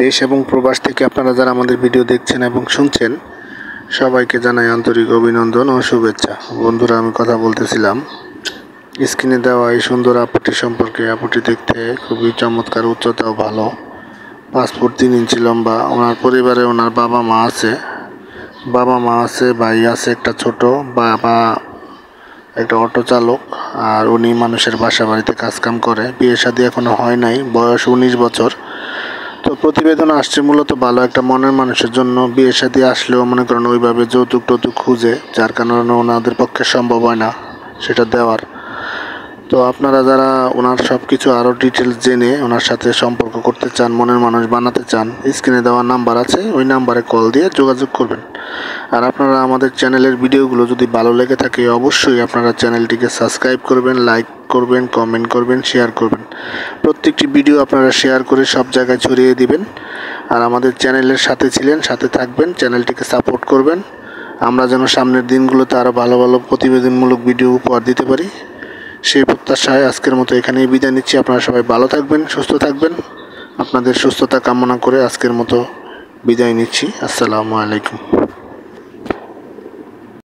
দেশ এবং প্রবাস থেকে আপনারা যারা আমাদের ভিডিও দেখছেন এবং শুনছেন সবাইকে জানাই আন্তরিক অভিনন্দন ও শুভেচ্ছা। বন্ধুরা, আমি কথা বলতেছিলাম স্ক্রিনে দেওয়া এই সুন্দর আপুটি সম্পর্কে। আপুটি দেখতে খুবই চমৎকার, উচ্চতাও ভালো, 5 ফুট 3 ইঞ্চি লম্বা। ওনার পরিবারে ওনার বাবা মা আছে, ভাই আছে একটা ছোট, বাবা একটা অটো চালক, আর উনি মানুষের বাসা বাড়িতে কাজকাম করে। বিয়ে শাদী এখনো হয় নাই, বয়স 19 বছর। তো প্রতিবেদন আসছে মূলত ভালো একটা মনের মানুষের জন্য। বিয়ে শাদী আসলেও মনে করেন ওইভাবে যৌতুক খুঁজে, যার কারণে ওনাদের পক্ষে সম্ভব হয় না সেটা দেওয়ার। তো আপনারা যারা ওনার সব কিছু আরও ডিটেলস জেনে ওনার সাথে সম্পর্ক করতে চান, মনের মানুষ বানাতে চান, স্ক্রিনে দেওয়া নাম্বার আছে, ওই নাম্বারে কল দিয়ে যোগাযোগ করবেন। আর আপনারা আমাদের চ্যানেলের ভিডিওগুলো যদি ভালো লেগে থাকে অবশ্যই আপনারা চ্যানেলটিকে সাবস্ক্রাইব করবেন, লাইক করবেন, কমেন্ট করবেন, শেয়ার করবেন। প্রত্যেকটি ভিডিও আপনারা শেয়ার করে সব জায়গায় ছড়িয়ে দিবেন। আর আমাদের চ্যানেলের সাথে থাকবেন, চ্যানেলটিকে সাপোর্ট করবেন। আমরা যেন সামনের দিনগুলোতে আরও ভালো ভালো প্রতিবেদনমূলক ভিডিও উপহার দিতে পারি, সেই প্রত্যাশায় আজকের মতো এখানেই বিদায় নিচ্ছি। আপনারা সবাই ভালো থাকবেন, সুস্থ থাকবেন। আপনাদের সুস্থতা কামনা করে আজকের মতো বিদায় নিচ্ছি। আসসালামু আলাইকুম।